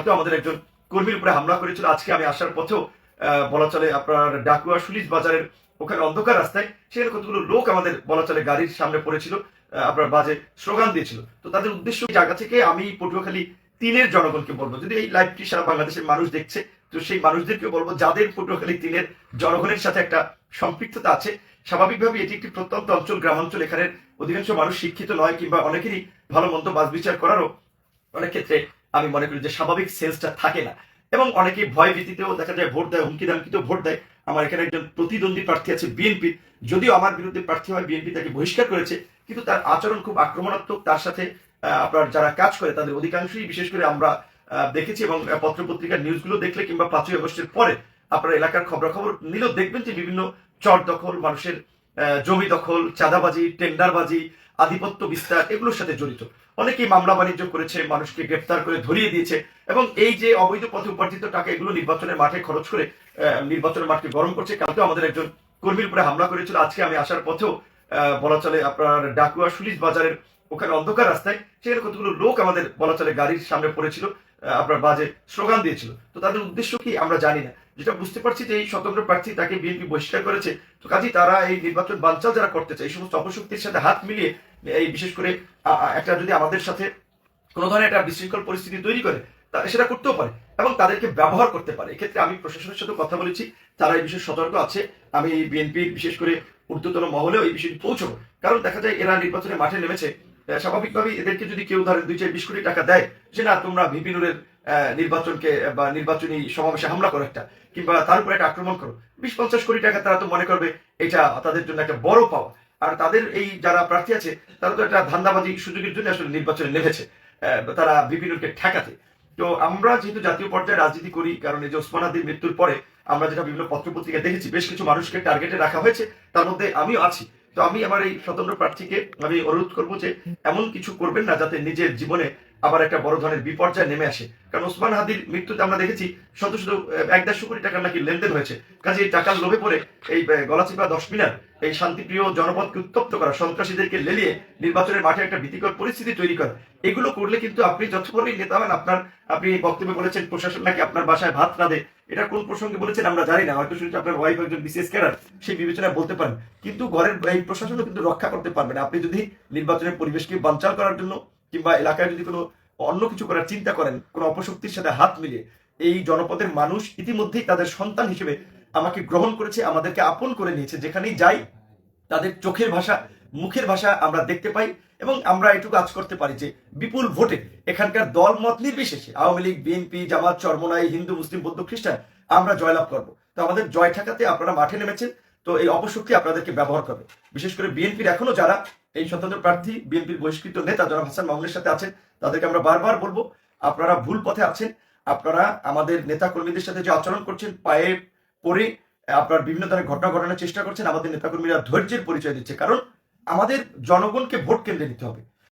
কালকে আমাদের একজন কর্মীর উপরে হামলা করেছিল। আজকে আমি আসার পথেও বলা চলে আপনার ডাকুয়া সুলিশ বাজারের ওখানে অন্ধকার রাস্তায় সেখানে কতগুলো লোক আমাদের বলা চলে গাড়ির সামনে পড়েছিল, আপনার বাজে স্লোগান দিয়েছিল। তো তাদের উদ্দেশ্য এই জায়গা থেকে আমি পটুয়াখালী তিনের জনগণকে বলবো, যদি এই লাইভটি সারা বাংলাদেশের মানুষ দেখছে, তো সেই মানুষদেরকে বলবো যাদের পটুয়াখালী তিনের জনগণের সাথে একটা সম্পৃক্ততা আছে, স্বাভাবিকভাবে এটি একটি প্রত্যন্ত অঞ্চল, গ্রামাঞ্চল, এখানের অধিকাংশ মানুষ শিক্ষিত নয় কিংবা অনেকেরই ভালো মন্দ বাছ বিচার করারও অনেক ক্ষেত্রে আমি মনে করি যে স্বাভাবিক সেন্সটা থাকে না, এবং অনেকে ভয় ভীতিতেও দেখা যায় ভোট দেয়, হুমকি দামকিতেও ভোট দেয়। আমার এখানে একজন প্রতিদ্বন্দ্বী প্রার্থী আছে বিএনপি, যদিও আমার বিরুদ্ধে প্রার্থী হয়, বিএনপি তাকে বহিষ্কার করেছে, কিন্তু তার আচরণ খুব আক্রমণাত্মক। তার সাথে আপনার যারা কাজ করে তাদের অধিকাংশই, বিশেষ করে আমরা দেখেছি এবং পত্রপত্রিকার নিউজগুলো দেখলে কিংবা 5ই আগস্টের পরে আপনার এলাকার খবরাখবর নিলেও দেখবেন যে বিভিন্ন চর দখল, মানুষের জমি দখল, চাঁদাবাজি, টেন্ডারবাজি, আধিপত্য বিস্তার এগুলোর সাথে জড়িত। অনেকেই মামলা বাণিজ্য করেছে, মানুষকে গ্রেপ্তার করে ধরিয়ে দিয়েছে, এবং এই যে অবৈধ পথে উপার্জিত টাকা এগুলো নির্বাচনের মাঠে খরচ করে নির্বাচনের মাঠকে গরম করছে। কালকেও আমাদের একজন কর্মীর উপরে হামলা করেছিল। আজকে আমি আসার পথেও বলা চলে আপনার ডাকুয়া সুলিশ বাজারের ওখানে অন্ধকার রাস্তায় সেখানে কতগুলো লোক আমাদের বলা চলে গাড়ির সামনে পড়েছিল, আপনার বাজে স্লোগান দিয়েছিল। তো তাদের উদ্দেশ্য কি আমরা জানি না, যেটা বুঝতে পারছি যে এই স্বতন্ত্র প্রার্থী তাকে বিএনপি বহিষ্কার করেছে। তো কাজেই তারা এই নির্বাচন বানচাল যারা করতে চায়, এই সমস্ত অপশক্তির সাথে হাত মিলিয়ে এই বিশেষ করে একটা যদি আমাদের সাথে কোনো ধরনের একটা বিশৃঙ্খল পরিস্থিতি তৈরি করে, সেটা করতেও পারে এবং তাদেরকে ব্যবহার করতে পারে। এক্ষেত্রে আমি প্রশাসনের সাথে কথা বলেছি, তারা এই বিষয়ে সতর্ক আছে। আমি বিএনপির বিশেষ করে ঊর্ধ্বতন মহলেও এই বিষয়টি পৌঁছবো, কারণ দেখা যায় এরা নির্বাচনের মাঠে নেমেছে, স্বাভাবিকভাবেই এদেরকে যদি কেউ ধরেন 2-20 কোটি টাকা দেয় যে না তোমরা ভিপি নুরের নির্বাচনকে বা নির্বাচনী সমাবেশে হামলা করো একটা, কিংবা তার উপরে একটা আক্রমণ করো, 20-50 কোটি টাকা তারা তো মনে করবে এটা তাদের জন্য একটা বড় পাওয়া। আর তাদের এই যারা প্রার্থী আছে তারা তো একটা ধান্দাবাজি সুযোগের জন্য আসলে নির্বাচনে নেমেছে, তারা ভিপি নুরকে ঠেকাতে। তো আমরা যেহেতু জাতীয় পর্যায়ে রাজনীতি করি, কারণ এই যে ওসমান হাদির মৃত্যুর পরে আমরা যেটা বিভিন্ন পত্রপত্রিকা দেখেছি, বেশ কিছু মানুষকে টার্গেটে রাখা হয়েছে, তার মধ্যে আমিও আছি। তো আমি আমার এই স্বতন্ত্র প্রার্থীকে আমি অনুরোধ করবো যে এমন কিছু করবেন না যাতে নিজের জীবনে আবার একটা বড় ধরনের বিপর্যয় নেমে আসে। কারণ ওসমান হাদির মৃত্যুতে আমরা দেখেছি শুধু শুধু 1-1.5 কোটি টাকার নাকি লেনদেন হয়েছে। কাজে এই টাকার লোভে পড়ে এই গলাচিপা 10 মিনার এই শান্তিপ্রিয় জনপদকে উত্তপ্ত করা, সন্ত্রাসীদেরকে লেলিয়ে নির্বাচনের মাঠে একটা ভীতিকর পরিস্থিতি তৈরি করা, এগুলো করলে কিন্তু আপনি যত বড়ই নেতা হন, আপনি বক্তব্যে বলেছেন প্রশাসন নাকি আপনার বাসায় ভাত না দেয়, এটা কোন প্রসঙ্গে বলেছেন আমরা জানি না, হয়তো শুনছি আপনার ওয়াইফ একজন বিসিএস ক্যাডার, সেই বিবেচনায় বলতে পারেন, কিন্তু ঘরের এই প্রশাসনও কিন্তু রক্ষা করতে পারবে না আপনি যদি নির্বাচনের পরিবেশকে বানচাল করার জন্য কিংবা এলাকায় যদি কোনো অন্য কিছু করার চিন্তা করেন, কোনো অপশক্তির সাথে হাত মিলিয়ে। এই জনপদের মানুষ ইতিমধ্যেই তাদের সন্তান হিসেবে আমাকে গ্রহণ করেছে, আমাদেরকে আপন করে নিয়েছে। যেখানেই যাই তাদের চোখের ভাষা, মুখের ভাষা আমরা দেখতে পাই, এবং আমরা এটুকু কাজ করতে পারি যে বিপুল ভোটে এখানকার দল মত নির্বিশেষে আওয়ামী লীগ, বিএনপি, জামাত, চরমোনাই, হিন্দু, মুসলিম, বৌদ্ধ, খ্রিস্টান আমরা জয়লাভ করব। তো আমাদের জয় ঠেকাতে আপনারা মাঠে নেমেছেন, তো এই অপশক্তি আপনাদেরকে ব্যবহার করবে। বিশেষ করে বিএনপির এখনো যারা এই স্বতন্ত্র প্রার্থী, বিএনপির বহিষ্কৃত নেতা জনাব হাসান মামুনের সাথে আছেন, তাদেরকে আমরা বারবার বলবো আপনারা ভুল পথে আছেন। আপনারা আমাদের নেতা কর্মীদের সাথে যে আচরণ করছেন, পায়ে পড়ে আপনার বিভিন্ন ধরনের ঘটনা ঘটানোর চেষ্টা করছেন, আমাদের নেতাকর্মীরা ধৈর্যের পরিচয় দিচ্ছে, কারণ আমাদের জনগণকে ভোট কেন্দ্রে নিতে হবে।